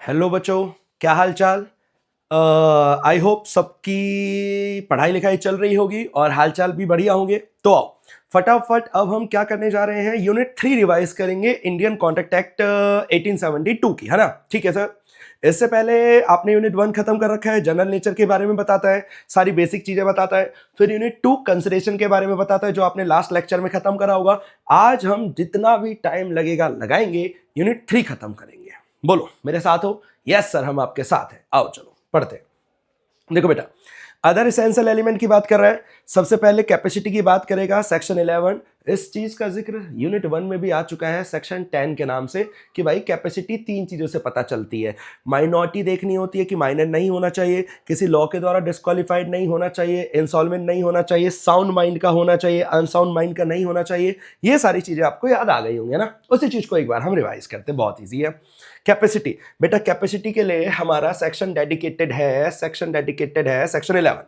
Hello बच्चों, क्या हाल चाल। आई होप सबकी पढ़ाई लिखाई चल रही होगी और हाल चाल भी बढ़िया होंगे। तो आओ फटाफट अब हम क्या करने जा रहे हैं, यूनिट 3 रिवाइज करेंगे इंडियन कॉन्ट्रैक्ट एक्ट 1872 की, है ना। ठीक है सर। इससे पहले आपने यूनिट 1 खत्म कर रखा है, जनरल नेचर के बारे में बताता है, सारी बेसिक चीजें बताता है। फिर यूनिट 2 कंसिडरेशन के बारे में बताता है, जो आपने लास्ट लेक्चर में खत्म करा होगा। आज हम जितना भी टाइम लगेगा लगाएंगे, यूनिट 3 खत्म करेंगे। बोलो मेरे साथ हो? यस सर, हम आपके साथ हैं। आओ चलो पढ़ते हैं। देखो बेटा, अदर इसेंशियल एलिमेंट की बात कर रहा है। सबसे पहले कैपेसिटी की बात करेगा, सेक्शन 11। इस चीज का जिक्र यूनिट 1 में भी आ चुका है सेक्शन 10 के नाम से, कि भाई कैपेसिटी 3 चीजों से पता चलती है। माइनॉरिटी देखनी होती है कि माइनर नहीं होना चाहिए, किसी लॉ के द्वारा डिस्क्वालीफाइड नहीं होना चाहिए, इंसॉल्वेंट नहीं होना चाहिए, साउंड माइंड का होना चाहिए, अनसाउंड माइंड का नहीं होना चाहिए। ये सारी चीजें आपको याद आ गई होंगी ना। उसी चीज को एक बार हम रिवाइज करते हैं, बहुत ईजी है। कैपेसिटी, बेटा कैपेसिटी के लिए हमारा सेक्शन डेडिकेटेड है, section 11।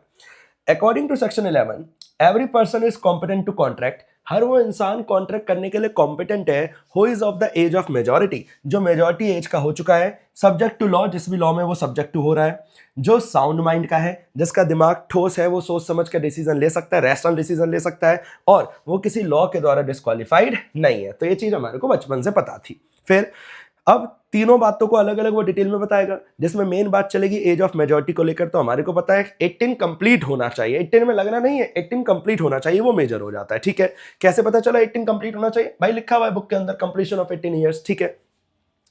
According to section 11, every person is competent to contract. हर वो इंसान कॉन्ट्रैक्ट करने के लिए कॉम्पिटेंट है who is of the age of majority, जो मेजॉरिटी एज का हो चुका है, सब्जेक्ट टू लॉ, जिस भी लॉ में वो सब्जेक्ट टू हो रहा है, जो साउंड माइंड का है, जिसका दिमाग ठोस है, वो सोच समझ कर डिसीजन ले सकता है, रैशनल डिसीजन ले सकता है, और वो किसी लॉ के द्वारा डिस्क्वालीफाइड नहीं है। तो ये चीज हमारे को बचपन से पता थी। फिर अब तीनों बातों को अलग अलग वो डिटेल में बताएगा, जिसमें मेन बात चलेगी एज ऑफ मेजॉरिटी को लेकर। तो हमारे को पता है 18 कंप्लीट होना चाहिए, 18 में लगना नहीं है, 18 कंप्लीट होना चाहिए, वो मेजर हो जाता है। ठीक है, कैसे पता चला 18 कंप्लीट होना चाहिए? भाई लिखा हुआ है बुक के अंदर, कंप्लीशन ऑफ 18 ईयर्स। ठीक है,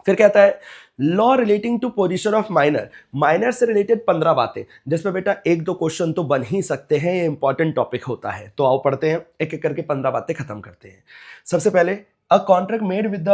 फिर कहता है law relating to position of minor. Minor से रिलेटेड 15 बातें, जिसमें बेटा एक दो क्वेश्चन तो बन ही सकते हैं, ये इंपॉर्टेंट टॉपिक होता है। तो आओ पढ़ते हैं, एक एक करके 15 बातें खत्म करते हैं। सबसे पहले, अ कॉन्ट्रैक्ट मेड विद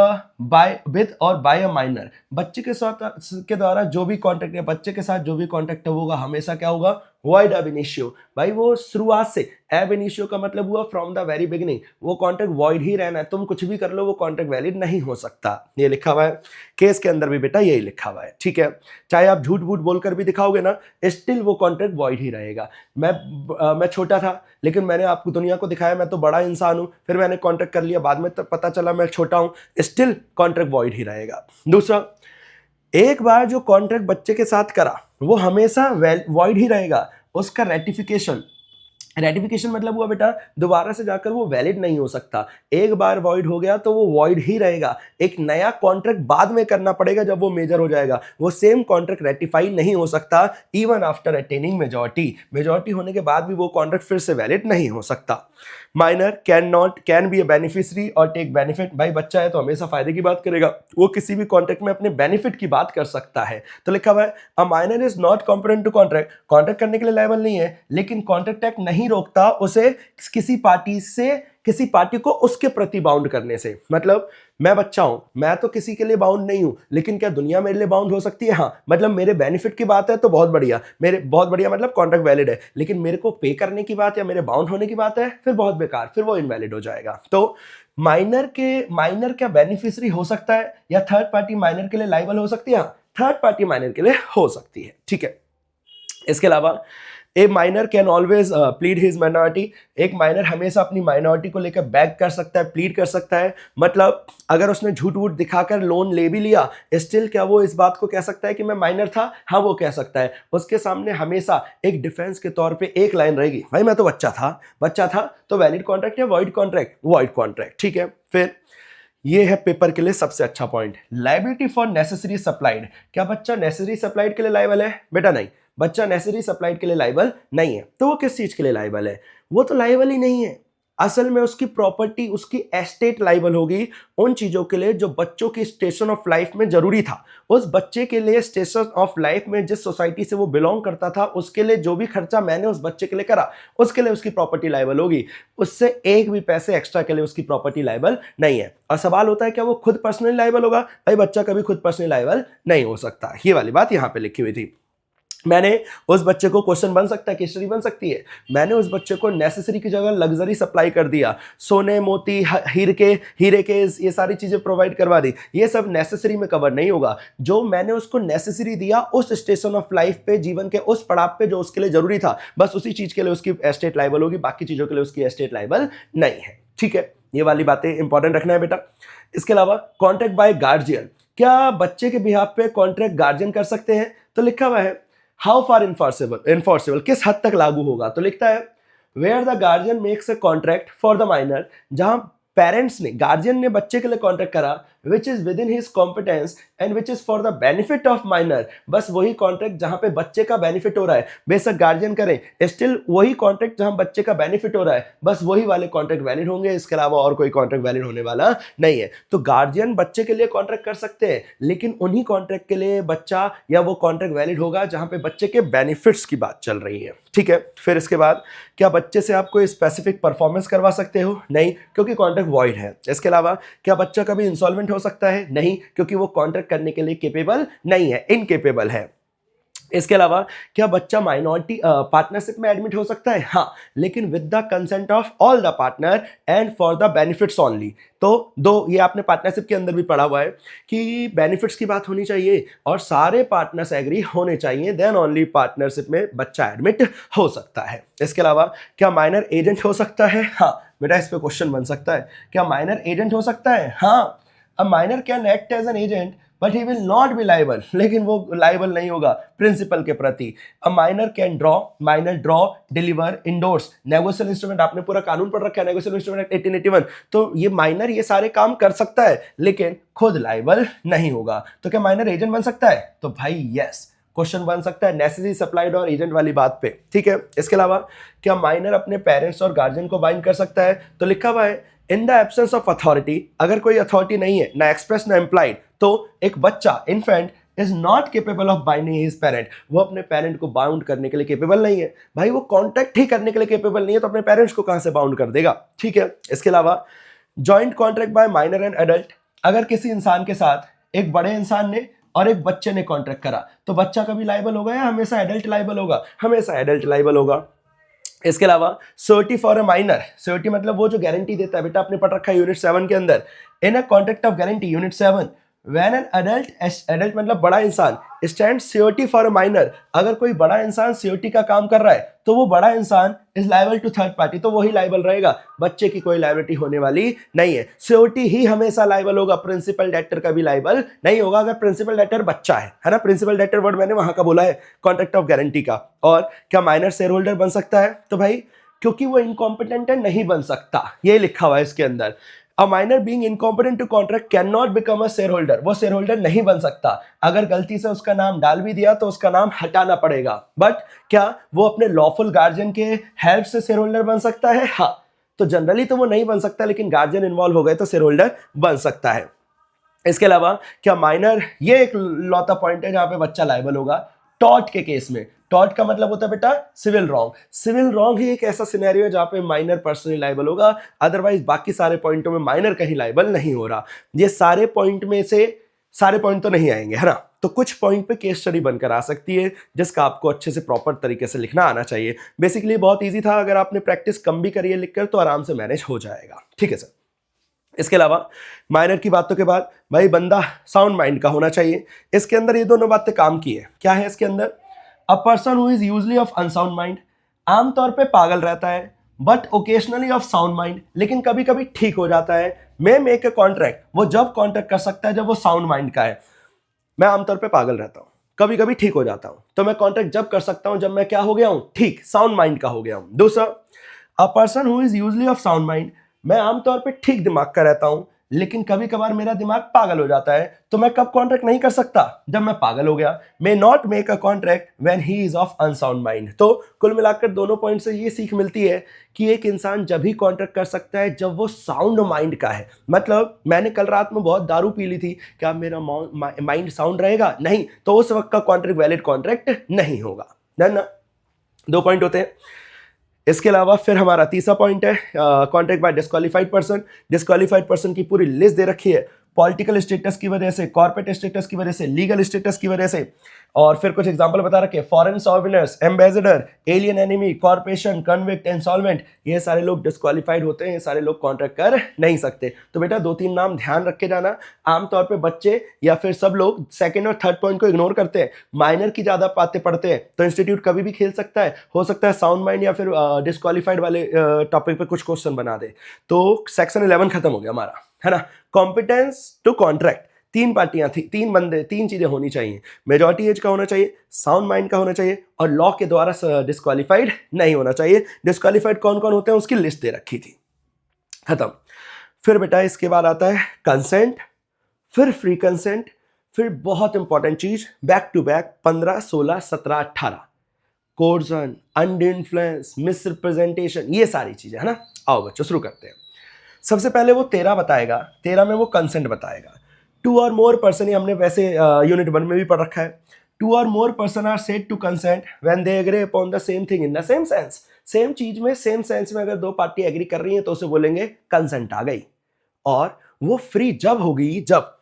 और बाय अ माइनर। बच्चे के साथ के द्वारा जो भी कॉन्ट्रैक्ट है, बच्चे के साथ जो भी कॉन्ट्रैक्ट होगा, हमेशा क्या होगा? Void ab initio। भाई वो शुरुआत से, ab initio का मतलब हुआ फ्रॉम द वेरी बिगिनिंग, वो कॉन्ट्रैक्ट वॉइड ही रहना है। तुम कुछ भी कर लो, वो कॉन्ट्रैक्ट वैलिड नहीं हो सकता। ये लिखा हुआ है केस के अंदर भी बेटा, यही लिखा हुआ है। ठीक है, चाहे आप झूठ बूठ बोलकर भी दिखाओगे ना, स्टिल वो कॉन्ट्रैक्ट वॉइड ही रहेगा। मैं छोटा था, लेकिन मैंने आपको दुनिया को दिखाया मैं तो बड़ा इंसान हूं, फिर मैंने कॉन्ट्रैक्ट कर लिया, बाद में तब पता चला मैं छोटा हूं, स्टिल कॉन्ट्रैक्ट वॉइड ही रहेगा। दूसरा, एक बार जो कॉन्ट्रैक्ट बच्चे के साथ करा, वो हमेशा वॉइड ही रहेगा। उसका रेटिफिकेशन मतलब हुआ बेटा, दोबारा से जाकर वो वैलिड नहीं हो सकता। एक बार वॉइड हो गया तो वो वॉइड ही रहेगा। एक नया कॉन्ट्रैक्ट बाद में करना पड़ेगा जब वो मेजर हो जाएगा। वो सेम कॉन्ट्रैक्ट रेटिफाई नहीं हो सकता इवन आफ्टर अटेनिंग मेजॉरिटी होने के बाद भी वो कॉन्ट्रैक्ट फिर से वैलिड नहीं हो सकता। Minor can be A beneficiary और टेक बेनिफिट। भाई बच्चा है तो हमेशा फायदे की बात करेगा, वो किसी भी कॉन्ट्रैक्ट में अपने बेनिफिट की बात कर सकता है। तो लिखा हुआ है a minor is not competent to contract. Contract करने के लिए लायबल नहीं है, लेकिन कॉन्ट्रैक्ट एक्ट नहीं रोकता उसे किसी पार्टी को उसके प्रति बाउंड करने से। मतलब मैं बच्चा हूं, मैं तो किसी के लिए बाउंड नहीं हूं, लेकिन क्या दुनिया मेरे लिए बाउंड हो सकती है? हाँ, मतलब मेरे बेनिफिट की बात है तो बहुत बढ़िया, मतलब कॉन्ट्रैक्ट वैलिड है। लेकिन मेरे को पे करने की बात या मेरे बाउंड होने की बात है, फिर बहुत बेकार, फिर वो इनवैलिड हो जाएगा। तो माइनर क्या बेनिफिशियरी हो सकता है, या थर्ड पार्टी माइनर के लिए लायबल हो सकती है? हाँ, थर्ड पार्टी माइनर के लिए हो सकती है। ठीक है, इसके अलावा ए minor can always plead his minority. एक माइनर हमेशा अपनी माइनॉरिटी को लेकर बैक कर सकता है, प्लीड कर सकता है। मतलब अगर उसने झूठ वूठ दिखाकर लोन ले भी लिया, स्टिल क्या वो इस बात को कह सकता है कि मैं माइनर था? हाँ, वो कह सकता है। उसके सामने हमेशा एक डिफेंस के तौर पे एक लाइन रहेगी, भाई मैं तो बच्चा था तो वैलिड कॉन्ट्रैक्ट या वॉइड कॉन्ट्रैक्ट। ठीक है, फिर ये है पेपर के लिए सबसे अच्छा point, liability for necessary supplied. क्या बच्चा नेसेसरी सप्लाइड के लिए लायबल है? बेटा नहीं, बच्चा नेसेसरी सप्लाइड के लिए लायबल नहीं है। तो वो किस चीज के लिए लायबल है? वो तो लायबल ही नहीं है। असल में उसकी प्रॉपर्टी, उसकी एस्टेट लायबल होगी उन चीजों के लिए जो बच्चों की स्टेशन ऑफ लाइफ में जरूरी था। उस बच्चे के लिए स्टेशन ऑफ लाइफ में जिस सोसाइटी से वो बिलोंग करता था, उसके लिए जो भी खर्चा मैंने उस बच्चे के लिए करा, उसके लिए उसकी प्रॉपर्टी लायबल होगी। उससे एक भी पैसे एक्स्ट्रा के लिए उसकी प्रॉपर्टी लायबल नहीं है। और सवाल होता है क्या वो खुद पर्सनली लायबल होगा? भाई बच्चा कभी खुद पर्सनली लायबल नहीं हो सकता। ये वाली बात यहां पे लिखी हुई थी। मैंने उस बच्चे को, क्वेश्चन बन सकता है, केसरी बन सकती है, मैंने उस बच्चे को नेसेसरी की जगह लग्जरी सप्लाई कर दिया, सोने मोती हीरे के ये सारी चीजें प्रोवाइड करवा दी। ये सब नेसेसरी में कवर नहीं होगा। जो मैंने उसको नेसेसरी दिया उस स्टेशन ऑफ लाइफ पे, जीवन के उस पड़ाव पे जो उसके लिए जरूरी था, बस उसी चीज के लिए उसकी एस्टेट लायबल होगी, बाकी चीजों के लिए उसकी एस्टेट लायबल नहीं है। ठीक है, ये वाली बातें इंपॉर्टेंट रखना है बेटा। इसके अलावा कॉन्ट्रैक्ट बाय गार्जियन, क्या बच्चे के बिहाफ पे कॉन्ट्रैक्ट गार्जियन कर सकते हैं? तो लिखा हुआ है हाउ फार इन्फोर्सेबल, किस हद तक लागू होगा? तो लिखता है where the guardian makes a contract for the minor, जहां पेरेंट्स ने, गार्जियन ने बच्चे के लिए कॉन्ट्रैक्ट करा, which is within his competence and which is for the benefit of minor, बस वही कॉन्ट्रैक्ट जहां पे बच्चे का बेनिफिट हो रहा है, बेशक गार्जियन करे, स्टिल वही कॉन्ट्रैक्ट जहां बच्चे का बेनिफिट हो रहा है, बस वही वाले कॉन्ट्रैक्ट वैलिड होंगे, इसके अलावा और कोई कॉन्ट्रैक्ट वैलिड होने वाला नहीं है। तो गार्जियन बच्चे के लिए कॉन्ट्रैक्ट कर सकते हैं, लेकिन उन्हीं कॉन्ट्रैक्ट के लिए बच्चा या वो कॉन्ट्रैक्ट वैलिड होगा जहां पे बच्चे के बेनिफिट्स की बात चल रही है। ठीक है, फिर इसके बाद क्या बच्चे से आप कोई स्पेसिफिक परफॉर्मेंस करवा सकते हो? नहीं, क्योंकि कॉन्ट्रैक्ट वॉइड है। इसके अलावा क्या बच्चा कभी इंसॉल्वेंट हो सकता है? नहीं, क्योंकि वो कॉन्ट्रैक्ट करने के लिए केपेबल नहीं है, इनकेपेबल है। इसके अलावा क्या बच्चा माइनॉरिटी पार्टनरशिप में एडमिट हो सकता है? हाँ, लेकिन with the consent of all the partner and for the benefits only. तो दो, ये आपने पार्टनरशिप के अंदर भी पढ़ा हुआ है कि बेनिफिट्स की बात होनी चाहिए और सारे पार्टनर्स एग्री होने चाहिए, देन ओनली पार्टनरशिप में बच्चा एडमिट हो सकता है। इसके अलावा क्या माइनर एजेंट हो सकता है? हाँ बेटा, इस पे क्वेश्चन बन सकता है, क्या माइनर एजेंट हो सकता है? हाँ, a minor can act as an agent but he will not be liable, लेकिन वो लाइबल नहीं होगा प्रिंसिपल के प्रति। A minor can draw, minor draw, deliver, endorse, negotiable instrument, आपने पूरा कानून पढ़ रखा है, नेगोशियल इंस्ट्रूमेंट 1881, तो ये माइनर ये सारे काम कर सकता है लेकिन खुद लाइबल नहीं होगा। तो क्या माइनर एजेंट बन सकता है? तो भाई यस, क्वेश्चन बन सकता है नेसेसरी सप्लाइड और एजेंट वाली बात पे। ठीक है, इसके अलावा क्या माइनर अपने पेरेंट्स और गार्जियन को बाइंड कर सकता है? तो लिखा हुआ है in the absence of authority, अगर कोई अथॉरिटी नहीं है, ना एक्सप्रेस ना इम्प्लाइड, तो एक बच्चा infant is not capable of binding his parent, वो अपने पेरेंट को बाउंड करने के लिए केपेबल नहीं है। भाई वो कॉन्ट्रैक्ट ही करने के लिए केपेबल नहीं है तो अपने पेरेंट्स को कहां से बाउंड कर देगा? ठीक है, इसके अलावा joint contract by minor and adult, अगर किसी इंसान के साथ एक बड़े इंसान ने और एक बच्चे ने कॉन्ट्रैक्ट करा तो बच्चा कभी लाइबल होगा या हमेशा एडल्ट लाइबल होगा? हमेशा एडल्ट लाइबल होगा। इसके अलावा surety for a minor, surety मतलब वो जो गारंटी देता है, बेटा आपने पढ़ रखा है यूनिट 7 के अंदर, in a contract of guarantee unit 7 when an adult, adult मतलब बड़ा इंसान, stand surety for a minor, अगर कोई बड़ा इंसान श्योरिटी का काम कर रहा है तो वो बड़ा इंसान is liable to third party, तो वही लायबल रहेगा, बच्चे की कोई लायबिलिटी होने वाली नहीं है। श्योरिटी ही हमेशा लायबल होगा, प्रिंसिपल डेटर का भी लायबल नहीं होगा अगर प्रिंसिपल डेटर बच्चा है ना। प्रिंसिपल डेटर वर्ड मैंने वहां का बोला है कॉन्ट्रैक्ट ऑफ गारंटी का। और क्या माइनर शेयर होल्डर बन सकता है? तो भाई क्योंकि वो इनकॉम्पिटेंट है नहीं बन सकता, ये लिखा हुआ है इसके अंदर। A minor being incompetent to contract can not become a share holder, वो शेयर होल्डर नहीं बन सकता, अगर गलती से उसका नाम डाल भी दिया तो उसका नाम हटाना पड़ेगा। बट क्या वो अपने लॉफुल गार्जियन के हेल्प से शेयर होल्डर बन सकता है? हाँ, तो जनरली तो वो नहीं बन सकता, लेकिन गार्जियन इन्वॉल्व हो गए तो शेयर होल्डर बन सकता है। इसके अलावा क्या माइनर, ये एक लौता पॉइंट है जहां पे बच्चा लायबल होगा, टॉर्ट के केस में। टॉर्ट का मतलब होता है बेटा सिविल रॉन्ग, सिविल रॉन्ग ही एक ऐसा सिनेरियो है जहां पे माइनर पर्सनली लायबल होगा, अदरवाइज बाकी सारे पॉइंटों में माइनर कहीं लायबल नहीं हो रहा। ये सारे पॉइंट में से सारे पॉइंट तो नहीं आएंगे, है ना, तो कुछ पॉइंट पे केस स्टडी बनकर आ सकती है जिसका आपको अच्छे से प्रॉपर तरीके से लिखना आना चाहिए। बेसिकली बहुत ईजी था, अगर आपने प्रैक्टिस कम भी करी है लिखकर तो आराम से मैनेज हो जाएगा। ठीक है सर। इसके अलावा माइनर की बातों के बाद भाई बंदा साउंड माइंड का होना चाहिए। इसके अंदर ये दोनों बातें काम की है। क्या है इसके अंदर? A person who is usually of unsound mind, आमतौर पे पागल रहता है, but occasionally of sound mind, लेकिन कभी कभी ठीक हो जाता है। मे मेक ए कॉन्ट्रैक्ट, वो जब कॉन्ट्रैक्ट कर सकता है जब वो साउंड माइंड का है। मैं आमतौर पे पागल रहता हूं, कभी कभी ठीक हो जाता हूं, तो मैं कॉन्ट्रैक्ट जब कर सकता हूं जब मैं क्या हो गया हूं? ठीक, साउंड माइंड का हो गया हूं। दूसरा, a person who is usually of sound mind, मैं आमतौर पे ठीक दिमाग का रहता हूं, लेकिन कभी कभार मेरा दिमाग पागल हो जाता है, तो मैं कब कॉन्ट्रैक्ट नहीं कर सकता? जब मैं पागल हो गया। May not make a contract when he is of unsound mind. तो कुल मिलाकर दोनों पॉइंट से ये सीख मिलती है कि एक इंसान जब ही कॉन्ट्रैक्ट कर सकता है जब वो साउंड माइंड का है। मतलब मैंने कल रात में बहुत दारू पी ली थी, क्या मेरा माइंड साउंड रहेगा? नहीं, तो उस वक्त का कॉन्ट्रैक्ट वैलिड कॉन्ट्रैक्ट नहीं होगा। डन ना? दो पॉइंट होते हैं। इसके अलावा फिर हमारा तीसरा पॉइंट है contract by disqualified person. Disqualified person की पूरी लिस्ट दे रखी है, पॉलिटिकल स्टेटस की वजह से, कॉर्पोरेट स्टेटस की वजह से, लीगल स्टेटस की वजह से, और फिर कुछ एग्जांपल बता रखे, foreign sovereigns, ambassador, alien enemy, corporation, convict, insolvent, ये सारे लोग डिस्क्वालीफाइड होते हैं, ये सारे लोग कॉन्ट्रैक्ट कर नहीं सकते। तो बेटा दो तीन नाम ध्यान रख के जाना। आमतौर पे बच्चे या फिर सब लोग सेकंड और थर्ड पॉइंट को इग्नोर करते हैं, माइनर की ज्यादा बातें पढ़ते हैं, तो इंस्टीट्यूट कभी भी खेल सकता है, हो सकता है साउंड माइंड या फिर डिस्क्वालीफाइड वाले टॉपिक पे कुछ क्वेश्चन बना दे। तो सेक्शन 11 खत्म हो गया हमारा, है ना। कॉम्पिटेंस टू कॉन्ट्रैक्ट, तीन पार्टियां थी, तीन बंदे, तीन चीजें होनी चाहिए, मेजॉरिटी एज का होना चाहिए, साउंड माइंड का होना चाहिए और लॉ के द्वारा डिस्क्वालीफाइड नहीं होना चाहिए। डिस्क्वालीफाइड कौन कौन होते हैं उसकी लिस्ट दे रखी थी, खत्म। फिर बेटा इसके बाद आता है कंसेंट, फिर फ्री कंसेंट, फिर बहुत इंपॉर्टेंट चीज back to back 15, 16, 17, 18 coercion, undue influence, misrepresentation, ये सारी चीजें है ना। आओ बच्चों शुरू करते हैं। सबसे पहले वो 13 बताएगा, 13 में वो कंसेंट बताएगा। 2 और मोर पर्सन, हमने वैसे यूनिट 1 में भी पढ़ रखा है। 2 और more person are said to consent when they agree upon the same thing in the same sense. Same चीज में, सेम सेंस में अगर दो पार्टी एग्री कर रही हैं तो उसे बोलेंगे कंसेंट आ गई। और वो फ्री जब होगी जब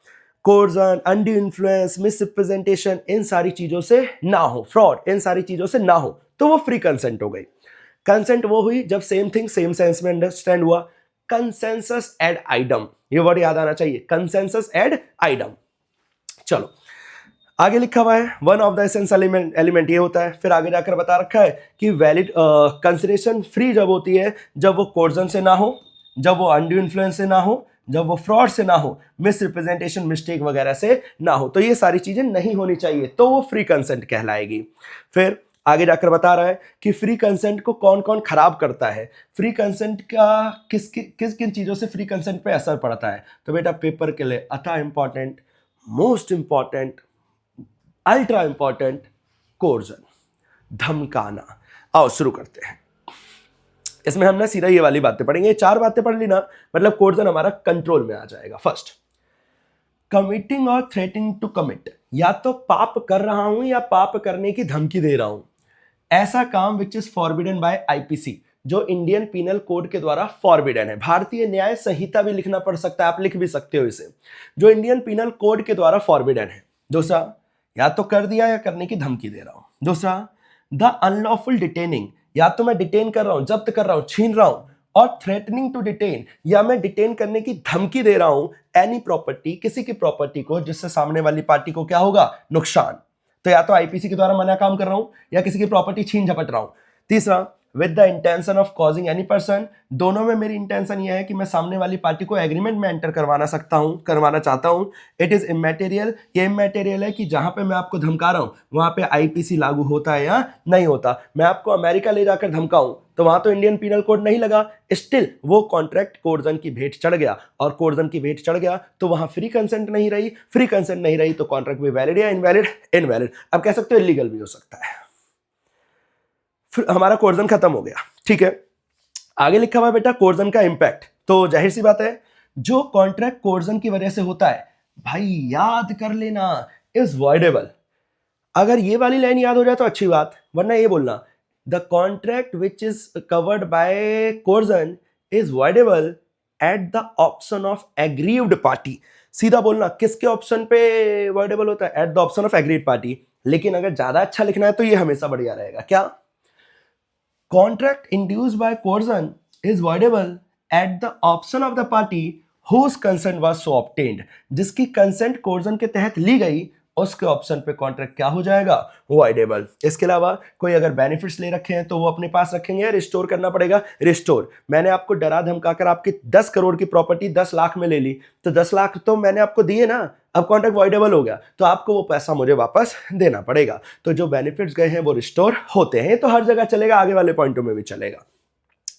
कोर्जन, अनड्यू इन्फ्लुएंस, मिसरिप्रेजेंटेशन इन सारी चीजों से ना हो, फ्रॉड इन सारी चीजों से ना हो, तो वो फ्री कंसेंट हो गई। कंसेंट वो हुई जब सेम थिंग सेम सेंस में अंडरस्टैंड हुआ। कंसेंसस एड आइडम, ये वर्ड याद आना चाहिए, कंसेंसस एड आइडम। चलो आगे लिखा हुआ है one of the essence element ये होता है। फिर आगे जाकर बता रखा है कि वैलिड कंसिडरेशन फ्री जब होती है जब वो कोर्जन से ना हो, जब वो अनड्यू इन्फ्लुएंस से ना हो, जब वो फ्रॉड से ना हो, मिस रिप्रेजेंटेशन, मिस्टेक वगैरह से ना हो, तो ये सारी चीजें नहीं होनी चाहिए, तो वो फ्री कंसेंट कहलाएगी। फिर आगे जाकर बता रहा है कि फ्री कंसेंट को कौन कौन खराब करता है, फ्री कंसेंट का किस किन चीजों से फ्री कंसेंट पे असर पड़ता है। तो बेटा पेपर के लिए अथा important, most important, ultra important, coercion, धमकाना। आओ शुरू करते हैं। इसमें हम ना सीधा ये वाली बातें पढ़ेंगे, 4 बातें पढ़ ली ना, मतलब कोर्जन हमारा कंट्रोल में आ जाएगा। फर्स्ट, कमिटिंग और थ्रेटिंग टू कमिट, या तो पाप कर रहा हूं या पाप करने की धमकी दे रहा हूं, ऐसा काम which is forbidden bye IPC, जो इंडियन पीनल कोड के द्वारा फॉरबिडन है। भारतीय न्याय संहिता भी लिखना पड़ सकता है, आप लिख भी सकते हो इसे, जो इंडियन पीनल कोड के द्वारा फॉरबिडन है। दूसरा, या तो कर दिया या करने की धमकी दे रहा हूं। दूसरा, द अनलॉफुल डिटेनिंग, या तो मैं डिटेन कर रहा हूं, जब्त कर रहा हूं, छीन रहा हूं। और थ्रेटनिंग टू डिटेन, या मैं डिटेन करने की धमकी दे रहा हूं एनी प्रॉपर्टी, किसी की प्रॉपर्टी को जिससे सामने वाली पार्टी को क्या होगा, नुकसान। तो या तो आईपीसी के द्वारा मना काम कर रहा हूं या किसी की प्रॉपर्टी छीन झपट रहा हूं। तीसरा, with the intention of causing any person, दोनों में मेरी इंटेंशन यह है कि मैं सामने वाली पार्टी को एग्रीमेंट में एंटर करवाना चाहता हूं। इट इज इमैटेरियल, ये इमैटेरियल है कि जहां पे मैं आपको धमका रहा हूं वहां पे आईपीसी लागू होता है या नहीं होता। मैं आपको अमेरिका ले जाकर धमकाऊं तो वहां तो इंडियन पीनल कोड नहीं लगा, स्टिल वो कॉन्ट्रैक्ट कोर्जन की भेंट चढ़ गया, और कोर्जन की भेंट चढ़ गया तो वहां फ्री कंसेंट नहीं रही, फ्री कंसेंट नहीं रही तो कॉन्ट्रैक्ट भी वैलिड या इनवैलिड, इनवैलिड। अब कह सकते हो इलीगल भी हो सकता है। फिर हमारा कोर्जन खत्म हो गया, ठीक है। आगे लिखा हुआ है बेटा कोर्जन का इंपैक्ट, तो जाहिर सी बात है जो कॉन्ट्रैक्ट कोर्जन की वजह से होता है, भाई याद कर लेना, इज वॉइडेबल। अगर ये वाली लाइन याद हो जाए तो अच्छी बात, वरना ये बोलना the contract which is covered by coercion is voidable at the option of aggrieved party. सीधा बोलना, किसके ऑप्शन पे वॉइडेबल होता है, at the option of agreed party. लेकिन अगर ज्यादा अच्छा लिखना है तो ये हमेशा बढ़िया रहेगा, क्या, contract induced by coercion is voidable at the option of the party whose consent was so obtained। जिसकी कंसेंट कोर्जन के तहत ली गई उसके ऑप्शन पे कॉन्ट्रैक्ट क्या हो जाएगा, वॉइडेबल। इसके अलावा कोई अगर बेनिफिट्स ले रखे हैं तो वो अपने पास रखेंगे या रिस्टोर करना पड़ेगा, रिस्टोर। मैंने आपको डरा धमकाकर आपकी 10 करोड़ की प्रॉपर्टी 10 लाख में ले ली, तो 10 लाख तो मैंने आपको दिए ना, अब कॉन्ट्रैक्ट वॉइडेबल हो गया तो आपको वो पैसा मुझे वापस देना पड़ेगा। तो जो बेनिफिट्स गए हैं वो रिस्टोर होते हैं, तो हर जगह चलेगा, आगे वाले पॉइंटों में भी चलेगा।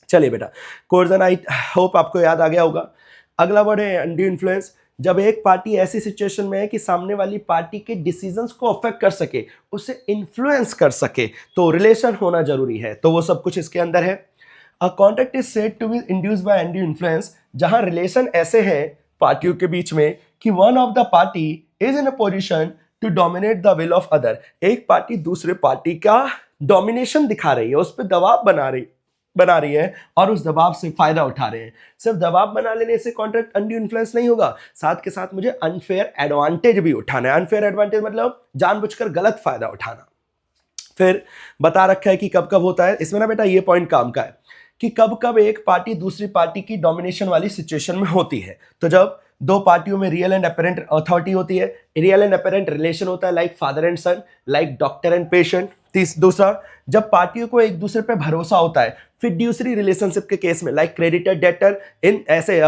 चलिए बेटा, कोर्जन आई होप आपको याद आ गया होगा। अगला वर्ड है अनड्यू इन्फ्लुएंस, जब एक पार्टी ऐसी सिचुएशन में है कि सामने वाली पार्टी के डिसीजंस को अफेक्ट कर सके, उसे इन्फ्लुएंस कर सके, तो रिलेशन होना जरूरी है, तो वो सब कुछ इसके अंदर है। A contract is said to be induced by undue influence, जहां रिलेशन ऐसे हैं पार्टियों के बीच में कि one of the party is in a position to dominate the will of other. एक पार्टी दूसरे पार्टी का डोमिनेशन दिखा रही है, उस पर दबाव बना रही है और उस दबाव से फायदा उठा रहे हैं। सिर्फ दबाव बना लेने से कॉन्ट्रैक्ट अनड्यू इन्फ्लुएंस नहीं होगा, साथ के साथ मुझे अनफेयर एडवांटेज भी उठाना है। अनफेयर एडवांटेज मतलब जानबूझकर गलत फायदा उठाना। फिर बता रखा है कि कब कब होता है, इसमें ना बेटा ये पॉइंट काम का है कि कब कब एक पार्टी दूसरी पार्टी की डोमिनेशन वाली सिचुएशन में होती है। तो जब दो पार्टियों में रियल एंड अपेरेंट अथॉरिटी होती है, रियल एंड अपेरेंट रिलेशन होता है, like father and son, like doctor and patient. दूसरा, जब पार्टियों को एक दूसरे पे भरोसा होता है, फिड्यूसरी रिलेशनशिप के केस में लाइक क्रेडिटर डेटर, इन ऐसे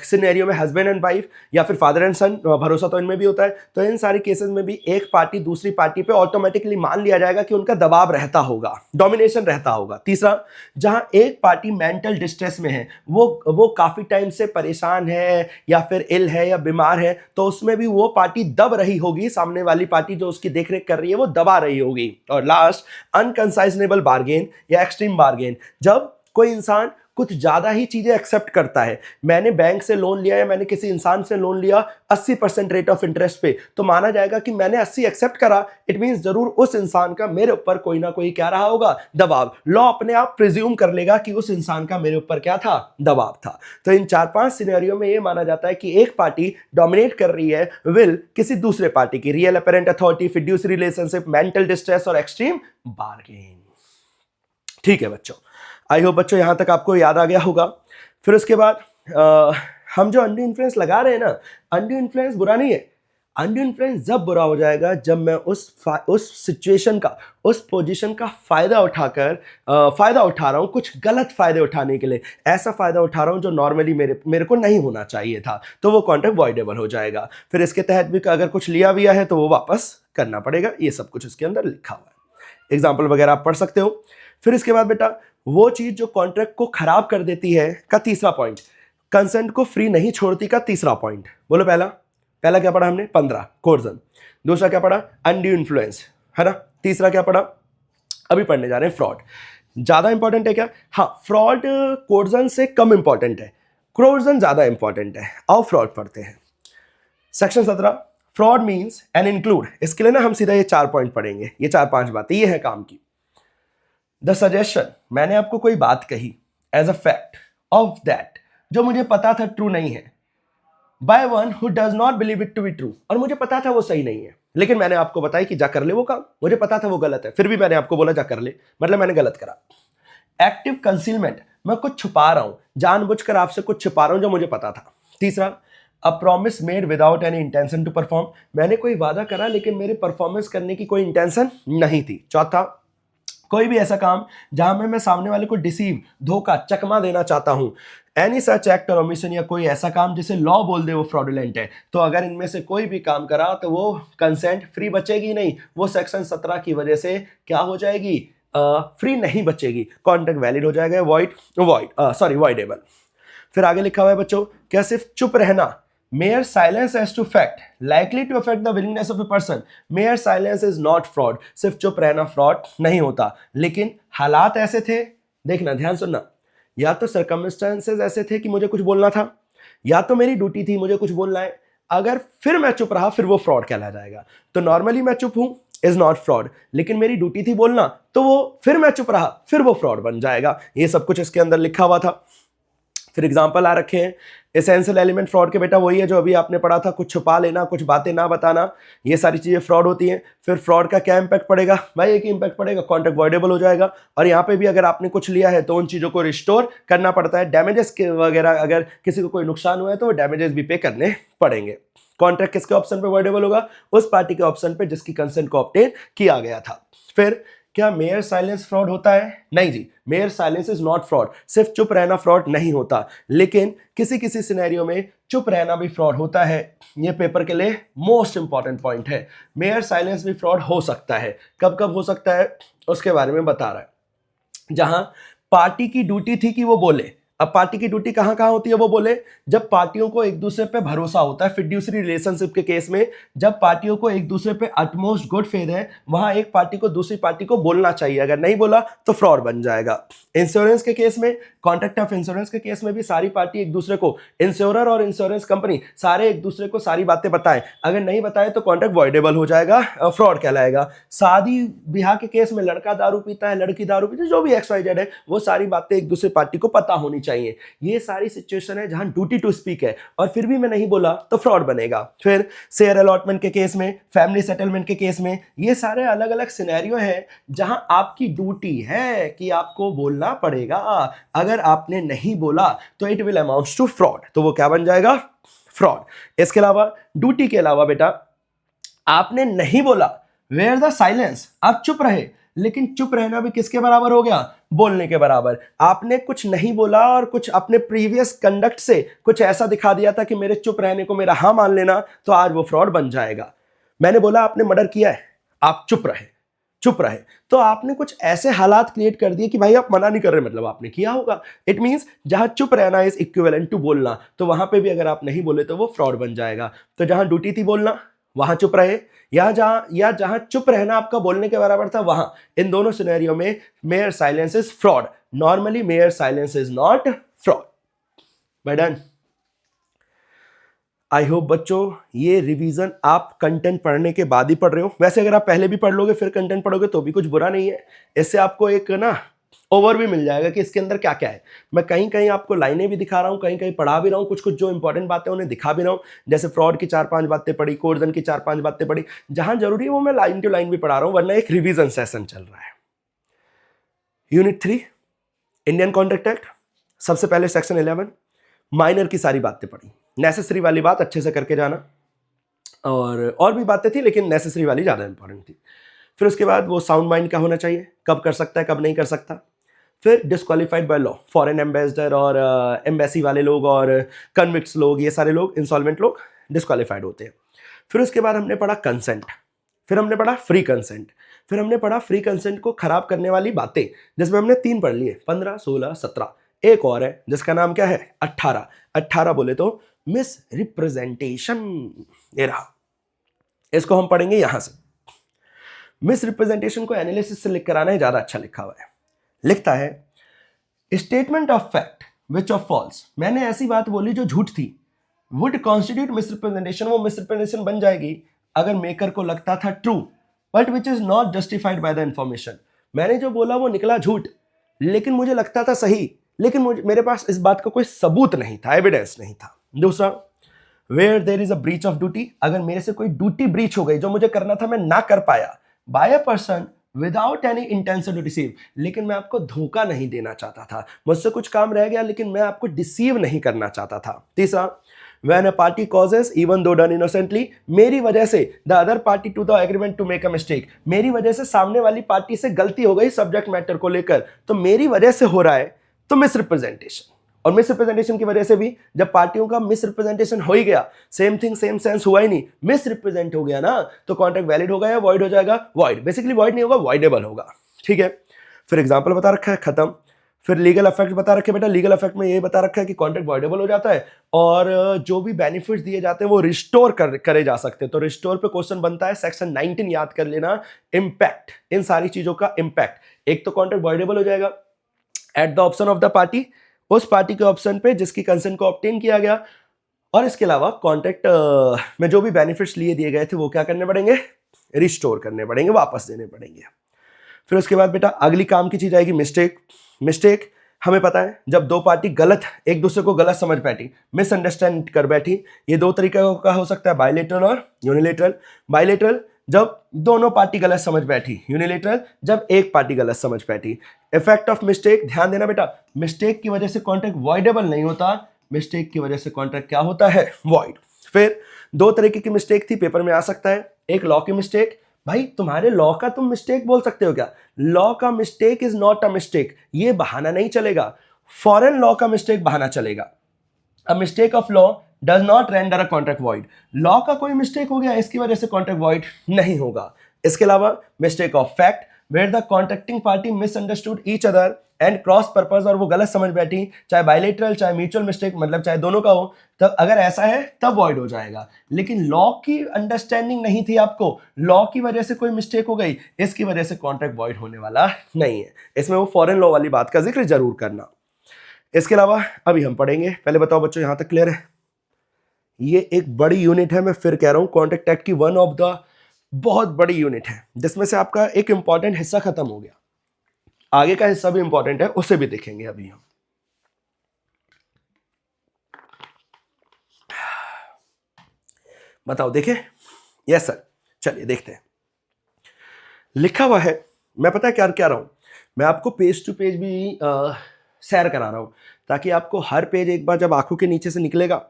सिनेरियो में हस्बैंड एंड वाइफ या फिर फादर एंड सन, भरोसा तो इनमें भी होता है, तो इन सारे केसेस में भी एक पार्टी दूसरी पार्टी पे ऑटोमेटिकली मान लिया जाएगा कि उनका दबाव रहता होगा, डोमिनेशन रहता होगा। तीसरा, जहां एक पार्टी मेंटल डिस्ट्रेस में है, वो काफी टाइम से परेशान है या फिर इल है या बीमार है, तो उसमें भी वो पार्टी दब रही होगी, सामने वाली पार्टी जो उसकी देखरेख कर रही है वो दबा रही होगी। और लास्ट, अनकंसाइजनेबल बार्गेन या एक्सट्रीम बार्गेन, जब कोई इंसान कुछ ज्यादा ही चीजें एक्सेप्ट करता है। मैंने बैंक से लोन लिया या मैंने किसी इंसान से लोन लिया 80% रेट ऑफ इंटरेस्ट पे, तो माना जाएगा कि मैंने 80 एक्सेप्ट करा, इट मींस जरूर उस इंसान का मेरे ऊपर कोई ना कोई क्या रहा होगा, दबाव। लॉ अपने आप प्रिज्यूम कर लेगा कि उस इंसान का मेरे ऊपर क्या था, दबाव था। तो इन 4-5 सिनेरियो में यह माना जाता है कि एक पार्टी डोमिनेट कर रही है विल किसी दूसरे पार्टी की, real apparent authority, fiduciary relationship, mental distress और एक्सट्रीम बार्गेन। ठीक है बच्चों, आई होप बच्चों यहां तक आपको याद आ गया होगा। फिर उसके बाद हम जो अनड्यू इन्फ्लुएंस लगा रहे हैं ना, अनड्यू इन्फ्लुएंस बुरा नहीं है। अनड्यू इन्फ्लुएंस जब बुरा हो जाएगा जब मैं उस सिचुएशन का, उस पोजीशन का फायदा उठा रहा हूं कुछ गलत फायदे उठाने के लिए, ऐसा फायदा उठा रहा हूं जो नॉर्मली मेरे को नहीं होना चाहिए था, तो वो कॉन्ट्रैक्ट वॉइडेबल हो जाएगा। फिर इसके तहत भी अगर कुछ लिया हुआ है तो वो वापस करना पड़ेगा। ये सब कुछ इसके अंदर लिखा हुआ है, एग्जाम्पल वगैरह आप पढ़ सकते हो। फिर इसके बाद बेटा, वो चीज जो कॉन्ट्रैक्ट को खराब कर देती है का तीसरा पॉइंट, कंसेंट को फ्री नहीं छोड़ती का तीसरा पॉइंट। बोलो पहला क्या पढ़ा हमने, 15 कोर्जन। दूसरा क्या पढ़ा, अनड्यू इन्फ्लुएंस, है ना। तीसरा क्या पढ़ा, अभी पढ़ने जा रहे हैं फ्रॉड। ज्यादा इंपॉर्टेंट है क्या, हाँ, फ्रॉड कोर्जन से कम इंपॉर्टेंट है, कोर्जन ज्यादा इंपॉर्टेंट है। आओ फ्रॉड पढ़ते हैं। Section 17, fraud means and include. इसके लिए ना हम सीधा ये 4 पॉइंट पढ़ेंगे, ये 4-5 बातें ये है काम की। द सजेशन, मैंने आपको कोई बात कही as a fact of that, जो मुझे पता था ट्रू नहीं है, by one who does not believe it to be true, और मुझे पता था वो सही नहीं है, लेकिन मैंने आपको बताया कि जा कर ले वो काम, मुझे पता था वो गलत है, फिर भी मैंने आपको बोला जा कर ले, मतलब मैंने गलत करा। एक्टिव कंसीलमेंट, मैं कुछ छुपा रहा हूं, जानबूझकर आपसे कुछ छुपा रहा हूं जो मुझे पता था। तीसरा, a promise made without any intention to perform, मैंने कोई वादा करा लेकिन मेरे परफॉर्मेंस करने की कोई इंटेंशन नहीं थी। चौथा, कोई भी ऐसा काम जहां मैं सामने वाले को डिसीव, धोखा, चकमा देना चाहता हूं, एनी सच एक्ट और ओमिशन, या कोई ऐसा काम जिसे लॉ बोल दे वो फ्रॉडुलेंट है, तो अगर इनमें से कोई भी काम करा तो वो कंसेंट फ्री बचेगी नहीं, वो सेक्शन 17 की वजह से क्या हो जाएगी, फ्री नहीं बचेगी, कॉन्ट्रैक्ट वैलिड हो जाएगा, वॉइडेबल। फिर आगे लिखा हुआ है बच्चों, क्या सिर्फ चुप रहना, mere silence as to fact likely to affect the willingness of a person, mere silence is not fraud, सिर्फ चुप रहना फ्रॉड नहीं होता, लेकिन हालात ऐसे थे, देखना ध्यान सुनना, या तो सर्कमस्टेंसेस ऐसे थे कि मुझे कुछ बोलना था, या तो मेरी ड्यूटी थी मुझे कुछ बोलना है, अगर फिर मैं चुप रहा फिर वो फ्रॉड कहला जाएगा। तो नॉर्मली मैं चुप हूं इज नॉट फ्रॉड, लेकिन मेरी ड्यूटी थी बोलना, तो वो फिर मैं चुप रहा फिर वो फ्रॉड बन जाएगा। ये सब कुछ इसके अंदर लिखा हुआ था। फिर एग्जाम्पल आ रखे हैं, एसेंशियल एलिमेंट फ्रॉड के बेटा वही है जो अभी आपने पढ़ा था, कुछ छुपा लेना, कुछ बातें ना बताना, ये सारी चीजें फ्रॉड होती हैं। फिर फ्रॉड का क्या इंपैक्ट पड़ेगा भाई, एक ही इंपैक्ट पड़ेगा, कॉन्ट्रैक्ट वॉइडेबल हो जाएगा। और यहाँ पे भी अगर आपने कुछ लिया है तो उन चीजों को रिस्टोर करना पड़ता है, डैमेजेस के वगैरह अगर किसी को कोई नुकसान हुआ है तो वो डैमेजेस भी पे करने पड़ेंगे। कॉन्ट्रैक्ट किसके ऑप्शन पे वॉइडेबल होगा, उस पार्टी के ऑप्शन पे जिसकी कंसेंट को ऑब्टेन किया गया था। फिर क्या मेयर साइलेंस फ्रॉड होता है, नहीं जी, mere silence is not fraud, सिर्फ चुप रहना फ्रॉड नहीं होता, लेकिन किसी किसी सिनेरियो में चुप रहना भी फ्रॉड होता है। ये पेपर के लिए मोस्ट इंपॉर्टेंट पॉइंट है, मेयर साइलेंस भी फ्रॉड हो सकता है। कब कब हो सकता है उसके बारे में बता रहा है। जहां पार्टी की ड्यूटी थी कि वो बोले, अब पार्टी की ड्यूटी कहां कहां होती है, वो बोले जब पार्टियों को एक दूसरे पे भरोसा होता है, फिड्यूसरी रिलेशनशिप के केस में जब पार्टियों को एक दूसरे पे अटमोस्ट गुड फेथ है, वहां एक पार्टी को दूसरी पार्टी को बोलना चाहिए, अगर नहीं बोला तो फ्रॉड बन जाएगा। इंश्योरेंस के केस में, कॉन्ट्रैक्ट ऑफ इंश्योरेंस के केस में भी सारी पार्टी एक दूसरे को, इंश्योरर और इंश्योरेंस कंपनी सारे एक दूसरे को सारी बातें बताएं, अगर नहीं बताए तो कॉन्ट्रैक्ट वॉइडेबल हो जाएगा, फ्रॉड कहलाएगा। शादी ब्याह के केस में लड़का दारू पीता है, लड़की दारू पीती है, जो भी XYZ है, वो सारी बातें एक दूसरे पार्टी को पता होनी चाहिए। ये सारी सिचुएशन है जहां ड्यूटी टू स्पीक है और फिर भी मैं नहीं बोला तो फ्रॉड बनेगा। फिर शेयर अलॉटमेंट के केस में, फैमिली सेटलमेंट के केस में, ये सारे अलग अलग सिनेरियो हैं जहां आपकी ड्यूटी है कि आपको बोलना पड़ेगा, अगर आपने नहीं बोला तो it will amount to fraud, तो वो क्या बन जाएगा, फ्रॉड। इसके अलावा ड्यूटी के अलावा बेटा आपने नहीं बोला वेयर द साइलेंस, आप चुप रहे, लेकिन चुप रहना भी किसके बराबर हो गया? बोलने के बराबर। आपने कुछ नहीं बोला और कुछ अपने प्रीवियस कंडक्ट से कुछ ऐसा दिखा दिया था कि मेरे चुप रहने को मेरा हाँ मान लेना, तो आज वो फ्रॉड बन जाएगा। मैंने बोला आपने मर्डर किया है, आप चुप रहे, चुप रहे, तो आपने कुछ ऐसे हालात क्रिएट कर दिए कि भाई आप मना नहीं कर रहे, मतलब आपने किया होगा। इट मींस जहां चुप रहना इज इक्विवेलेंट टू बोलना, तो वहां पे भी अगर आप नहीं बोले तो वो फ्रॉड बन जाएगा। तो जहां ड्यूटी थी बोलना, वहां चुप रहे, या जहां चुप रहना आपका बोलने के बराबर था, वहां, इन दोनों सिनेरियो में mere silence is fraud. Normally mere silence is not fraud. बाय डन। आई होप बच्चों ये रिवीजन आप कंटेंट पढ़ने के बाद ही पढ़ रहे हो। वैसे अगर आप पहले भी पढ़ लोगे फिर कंटेंट पढ़ोगे तो भी कुछ बुरा नहीं है। इससे आपको एक ना ओवर भी मिल जाएगा कि इसके अंदर क्या क्या है। मैं कहीं कहीं आपको लाइनें भी दिखा रहा हूँ, कहीं कहीं पढ़ा भी रहा हूँ, कुछ कुछ जो इंपॉर्टेंट बातें उन्हें दिखा भी रहा हूँ। जैसे फ्रॉड की 4-5 बातें पढ़ी, कोर्जन की 4-5 बातें पढ़ी, जहां जरूरी है वो मैं लाइन टू लाइन भी पढ़ा रहा हूँ, वरना एक रिवीजन सेशन चल रहा है। Unit 3 Indian contract act. सबसे पहले सेक्शन 11 माइनर की सारी बातें पढ़ी। नेसेसरी वाली बात अच्छे से करके जाना, और भी बातें थी लेकिन नेसेसरी वाली ज़्यादा इंपॉर्टेंट थी। फिर उसके बाद वो साउंड माइंड का होना चाहिए, कब कर सकता है कब नहीं कर सकता। फिर disqualified by law, foreign ambassador और एम्बेसी वाले लोग और कन्विक्ट्स लोग, ये सारे लोग, इंसॉल्वेंट लोग डिस्क्वालीफाइड होते हैं। फिर उसके बाद हमने पढ़ा कंसेंट, फिर हमने पढ़ा फ्री कंसेंट, फिर हमने पढ़ा फ्री कंसेंट को खराब करने वाली बातें, जिसमें हमने 3 पढ़ लिए, 15, 16, 17। एक और है जिसका नाम क्या है? 18। 18 बोले तो मिस रिप्रेजेंटेशन। ये रहा, इसको हम पढ़ेंगे यहां से। मिस रिप्रेजेंटेशन को एनालिसिस से लिख कर आना है, ज्यादा अच्छा लिखा हुआ है। लिखता है statement of fact which of false, मैंने ऐसी बात बोली जो झूठ थी, वुड कॉन्स्टिट्यूट मिसरिप्रेजेंटेशन, वो मिसरिप्रेजेंटेशन बन जाएगी अगर मेकर को लगता था true, but which is not justified by the information. मैंने जो बोला वो निकला झूठ, लेकिन मुझे लगता था सही, लेकिन मेरे पास इस बात का कोई सबूत नहीं था, एविडेंस नहीं था। दूसरा, where there is a breach of duty, अगर मेरे से कोई ड्यूटी ब्रीच हो गई, जो मुझे करना था मैं ना कर पाया, by a person without any intention to deceive, लेकिन मैं आपको धोखा नहीं देना चाहता था, मुझसे कुछ काम रह गया लेकिन मैं आपको डिसीव नहीं करना चाहता था। तीसरा, when a party causes even though done innocently, मेरी वजह से the other party to the agreement to make a mistake, मेरी वजह से सामने वाली पार्टी से गलती हो गई सब्जेक्ट मैटर को लेकर, तो मेरी वजह से हो रहा है, तो मिसरिप्रेजेंटेशन। और मिसरिप्रेजेंटेशन की वजह से भी जब पार्टियों का मिसरिप्रेजेंटेशन हो ही गया, सेम थिंग सेम सेंस हुआ ही नहीं, मिसरिप्रेजेंट हो गया ना, तो कॉन्ट्रैक्ट वैलिड होगा या वॉइड हो जाएगा? वॉइड। बेसिकली वॉइड नहीं होगा, वॉइडेबल होगा। ठीक है, फिर एग्जाम्पल बता रखा है, खत्म। फिर लीगल इफेक्ट बता रखे बेटा, लीगल इफेक्ट में ये बता रखा है कि कॉन्ट्रैक्ट वॉइडेबल हो जाता है और जो भी बेनिफिट्स दिए जाते हैं वो रिस्टोर करे जा सकते हैं। तो रिस्टोर पे क्वेश्चन बनता है, सेक्शन 19 याद कर लेना, इंपैक्ट, इन सारी चीजों का इंपैक्ट। एक तो कॉन्ट्रैक्ट वॉइडेबल हो जाएगा at the option of the party, उस पार्टी के ऑप्शन पे जिसकी कंसेंट को ऑब्टेन किया गया, और इसके अलावा कॉन्ट्रैक्ट में जो भी बेनिफिट्स लिए दिए गए थे वो क्या करने पड़ेंगे? रिस्टोर करने पड़ेंगे, वापस देने पड़ेंगे। फिर उसके बाद बेटा अगली काम की चीज आएगी मिस्टेक। मिस्टेक हमें पता है, जब दो पार्टी गलत, एक दूसरे को गलत समझ बैठी, मिसअंडरस्टैंड कर बैठी, ये दो तरीके का हो सकता है, बायलेटरल और यूनिलेटरल। बायलेटरल जब दोनों पार्टी गलत समझ बैठी, यूनिलेटरल जब एक पार्टी गलत समझ बैठी। इफेक्ट ऑफ मिस्टेक, ध्यान देना बेटा, मिस्टेक की वजह से कॉन्ट्रैक्ट वॉइडेबल नहीं होता, मिस्टेक की वजह से कॉन्ट्रैक्ट क्या होता है? वॉइड। फिर दो तरीके की मिस्टेक थी, पेपर में आ सकता है, एक लॉ की मिस्टेक, भाई तुम्हारे लॉ का तुम मिस्टेक बोल सकते हो क्या? लॉ का mistake is not a mistake, ये बहाना नहीं चलेगा। फॉरेन लॉ का मिस्टेक बहाना चलेगा। A mistake of law does not render a contract void, law का कोई मिस्टेक हो गया इसकी वजह से कॉन्ट्रैक्ट वॉइड नहीं होगा। इसके अलावा mistake of fact, where the contracting party misunderstood each other and cross purpose, और वो गलत समझ बैठी, चाहे बायलेटरल चाहे म्यूचुअल मिस्टेक, मतलब चाहे दोनों का हो, तब अगर ऐसा है तब वॉइड हो जाएगा। लेकिन लॉ की अंडरस्टैंडिंग नहीं थी आपको, लॉ की वजह से कोई मिस्टेक हो गई, इसकी वजह से कॉन्ट्रैक्ट वॉइड होने वाला नहीं है। इसमें वो फॉरेन लॉ वाली बात का जिक्र जरूर करना। इसके अलावा अभी हम पढ़ेंगे, पहले बताओ बच्चों यहां तक क्लियर है? ये एक बड़ी यूनिट है, मैं फिर कह रहा हूं, कॉन्ट्रैक्ट एक्ट की वन ऑफ द बहुत बड़ी यूनिट है, जिसमें से आपका एक इंपॉर्टेंट हिस्सा खत्म हो गया, आगे का हिस्सा भी इंपॉर्टेंट है, उसे भी देखेंगे अभी हम। बताओ देखे? यस सर, चलिए देखते हैं। लिखा हुआ है, मैं पता है क्या क्या रहा हूं, मैं आपको पेज टू पेज भी शेयर करा रहा हूं, ताकि आपको हर पेज एक बार जब आंखों के नीचे से निकलेगा,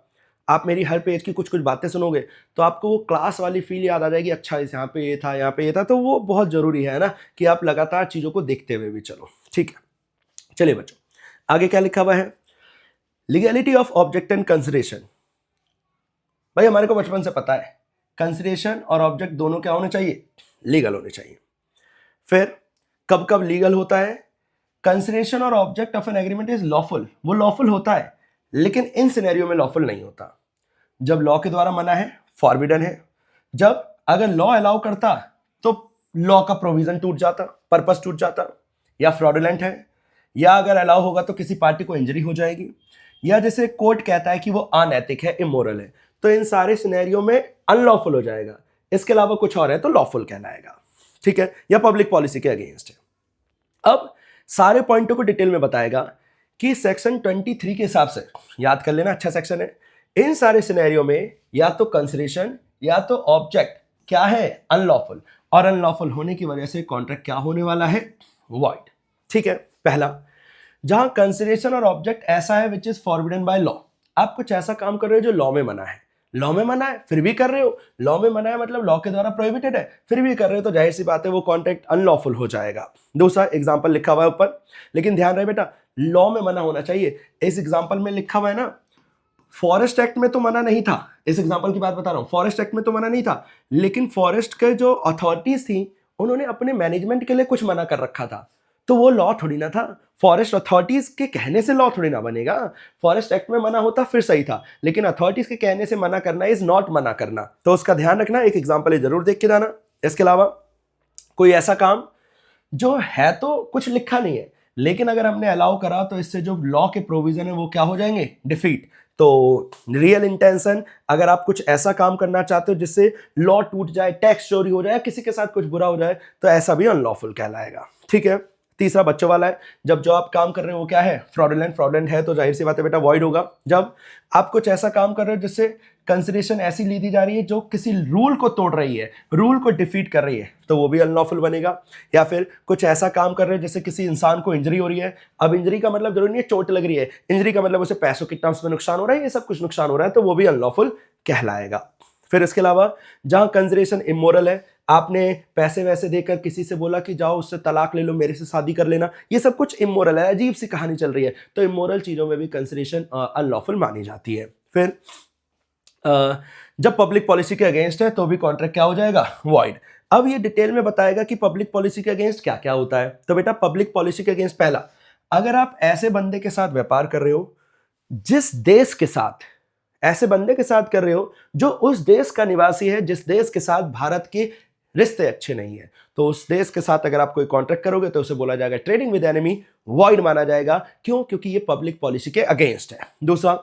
आप मेरी हर पेज की कुछ कुछ बातें सुनोगे तो आपको वो क्लास वाली फील याद आ जाएगी, अच्छा इस यहाँ पे ये था, यहाँ पे ये था। तो वो बहुत ज़रूरी है ना कि आप लगातार चीज़ों को देखते हुए भी चलो। ठीक है, चलिए बच्चों, आगे क्या लिखा हुआ है? Legality of object and consideration. भाई हमारे को बचपन से पता है कंसिडरेशन और ऑब्जेक्ट दोनों क्या होने चाहिए? लीगल होने चाहिए। फिर कब कब लीगल होता है? कंसिडरेशन और object of an agreement is lawful, वो लॉफुल होता है लेकिन इन सिनेरियो में लॉफुल नहीं होता। जब लॉ के द्वारा मना है, फॉरबिडन है। जब अगर लॉ अलाउ करता तो लॉ का प्रोविजन टूट जाता, पर्पस टूट जाता, या फ्रॉडुलेंट है, या अगर अलाउ होगा तो किसी पार्टी को इंजरी हो जाएगी, या जैसे कोर्ट कहता है कि वो अनैतिक है, इमोरल है, तो इन सारे सिनेरियो में अनलॉफुल हो जाएगा। इसके अलावा कुछ और है तो लॉफुल कहलाएगा। ठीक है, या पब्लिक पॉलिसी के अगेंस्ट है। अब सारे पॉइंटों को डिटेल में बताएगा कि सेक्शन 23 के हिसाब से, याद कर लेना, अच्छा सेक्शन है। इन सारे सिनेरियो में या तो कंसिडरेशन या तो ऑब्जेक्ट क्या है? अनलॉफुल, और अनलॉफुल होने की वजह से कॉन्ट्रैक्ट क्या होने वाला है? वॉइड। ठीक है, पहला, जहां कंसिडरेशन और ऑब्जेक्ट ऐसा है which is forbidden by law. आप कुछ ऐसा काम कर रहे हो जो लॉ में मना है, लॉ में मना है फिर भी कर रहे हो, लॉ में मना है मतलब लॉ के द्वारा प्रोहिबिटेड है फिर भी कर रहे हो, तो जाहिर सी बात है वो कॉन्ट्रैक्ट अनलॉफुल हो जाएगा। दूसरा एग्जांपल लिखा हुआ है ऊपर, लेकिन ध्यान रहे बेटा लॉ में मना होना चाहिए। इस एग्जांपल में लिखा हुआ है ना, फॉरेस्ट एक्ट में तो मना नहीं था, इस एग्जांपल की बात बता रहा हूं, फॉरेस्ट एक्ट में तो मना नहीं था, लेकिन फॉरेस्ट के जो अथॉरिटीज थी उन्होंने अपने मैनेजमेंट के लिए कुछ मना कर रखा था, तो वो लॉ थोड़ी ना था। फॉरेस्ट अथॉरिटीज के कहने से लॉ थोड़ी ना बनेगा। फॉरेस्ट एक्ट में मना होता फिर सही था, लेकिन अथॉरिटीज के कहने से मना करना इज नॉट मना करना, तो उसका ध्यान रखना। एक एग्जांपल जरूर देख के जाना। इसके अलावा कोई ऐसा काम जो है तो कुछ लिखा नहीं है, लेकिन अगर हमने अलाउ करा तो इससे जो लॉ के प्रोविजन है वो क्या हो जाएंगे? डिफीट। तो रियल इंटेंशन, अगर आप कुछ ऐसा काम करना चाहते हो जिससे लॉ टूट जाए, टैक्स चोरी हो जाए, किसी के साथ कुछ बुरा हो जाए, तो ऐसा भी अनलॉफुल कहलाएगा। ठीक है, तीसरा बच्चों वाला है, जब जो आप काम कर रहे हो वो क्या है? फ्रॉडुलेंट। फ्रॉडुलेंट है तो जाहिर सी बात है बेटा वॉइड होगा। जब आप कुछ ऐसा काम कर रहे हो जिससे कंसिडरेशन ऐसी ली दी जा रही है जो किसी रूल को तोड़ रही है, रूल को डिफीट कर रही है, तो वो भी अनलॉफुल बनेगा। या फिर कुछ ऐसा काम कर रहे हो जैसे किसी इंसान को इंजरी हो रही है, अब इंजरी का मतलब जरूरी नहीं है चोट लग रही है, इंजरी का मतलब उसे पैसों के टर्म्स में नुकसान हो रहा है, ये सब कुछ नुकसान हो रहा है, तो वो भी अनलॉफुल कहलाएगा। फिर इसके अलावा जहां कंसिडरेशन इमोरल है, आपने पैसे वैसे देकर किसी से बोला कि जाओ उससे तलाक ले लो, मेरे से शादी कर लेना, ये सब कुछ इमोरल है, अजीब सी कहानी चल रही है, तो इमोरल चीजों में भी कंसिडरेशन अनलॉफुल मानी जाती है। फिर जब पब्लिक पॉलिसी के अगेंस्ट है तो भी कॉन्ट्रैक्ट क्या हो जाएगा? वॉइड। अब ये डिटेल में बताएगा कि पब्लिक पॉलिसी के अगेंस्ट क्या क्या होता है। तो बेटा पब्लिक पॉलिसी के अगेंस्ट पहला, अगर आप ऐसे बंदे के साथ व्यापार कर रहे हो जिस देश के साथ, ऐसे बंदे के साथ कर रहे हो जो उस देश का निवासी है जिस देश के साथ भारत के रिश्ते अच्छे नहीं है, तो उस देश के साथ अगर आप कोई कॉन्ट्रैक्ट करोगे तो उसे बोला जाएगा ट्रेडिंग विद एनिमी, वॉइड माना जाएगा। क्यों? क्योंकि ये पब्लिक पॉलिसी के अगेंस्ट है। दूसरा,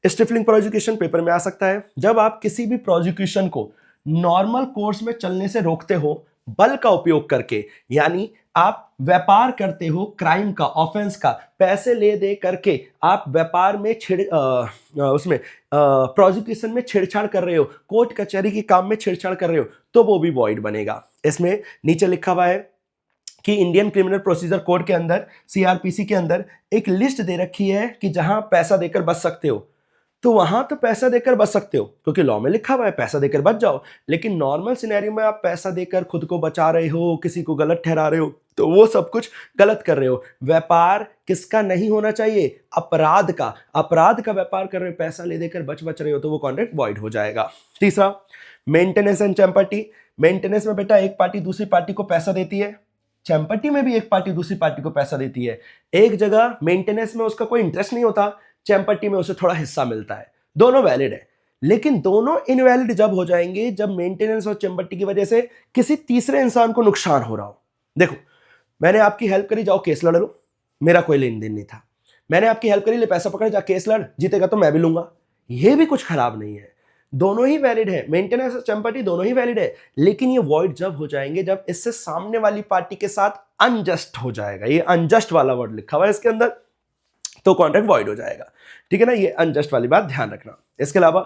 स्टिफलिंग प्रोसिक्यूशन पेपर में आ सकता है, जब आप किसी भी प्रोसिक्यूशन को नॉर्मल कोर्स में चलने से रोकते हो बल का उपयोग करके, यानी आप व्यापार करते हो क्राइम का, ऑफेंस का, पैसे ले दे करके आप व्यापार में उसमें प्रोसिक्यूशन में छेड़छाड़ कर रहे हो, कोर्ट कचहरी के काम में छेड़छाड़ कर रहे हो, तो वो भी वॉइड बनेगा। इसमें नीचे लिखा हुआ है कि इंडियन क्रिमिनल प्रोसीजर कोड के अंदर, सीआरपीसी के अंदर एक लिस्ट दे रखी है कि जहां पैसा देकर बच सकते हो, तो वहां तो पैसा देकर बच सकते हो क्योंकि लॉ में लिखा हुआ है पैसा देकर बच जाओ, लेकिन नॉर्मल सिनेरियो में आप पैसा देकर खुद को बचा रहे हो, किसी को गलत ठहरा रहे हो, तो वो सब कुछ गलत कर रहे हो। व्यापार किसका नहीं होना चाहिए? अपराध का। अपराध का व्यापार कर रहे हो, पैसा ले देकर बच रहे हो, तो वो कॉन्ट्रैक्ट वॉइड हो जाएगा। तीसरा, मेंटेनेंस एंड चैम्पर्टी। मेंटेनेंस में बेटा एक पार्टी दूसरी पार्टी को पैसा देती है, चैम्पर्टी में भी एक पार्टी दूसरी पार्टी को पैसा देती है। एक जगह मेंटेनेंस में उसका कोई इंटरेस्ट नहीं होता, चैम्पर्टी में उसे थोड़ा हिस्सा मिलता है, दोनों वैलिड है, लेकिन दोनों इनवैलिड जब हो जाएंगे जब मेंटेनेंस और चैम्पर्टी की वजह से किसी तीसरे इंसान को नुकसान हो रहा हो। देखो, मैंने आपकी हेल्प करी, जाओ केस लड़ लो, मेरा कोई लेन देन नहीं था, मैंने आपकी हेल्प करी, ले पैसा पकड़, जा केस लड़, जीतेगा तो मैं भी लूंगा, ये भी कुछ खराब नहीं है, दोनों ही वैलिड है, मेंटेनेंस और चैम्पर्टी दोनों ही वैलिड है, लेकिन ये वॉइड जब हो जाएंगे जब इससे सामने वाली पार्टी के साथ अनजस्ट हो जाएगा, ये अनजस्ट वाला वर्ड लिखा हुआ है इसके अंदर, तो कॉन्ट्रैक्ट वॉइड हो जाएगा। ठीक है ना, ये अनजस्ट वाली बात ध्यान रखना। इसके अलावा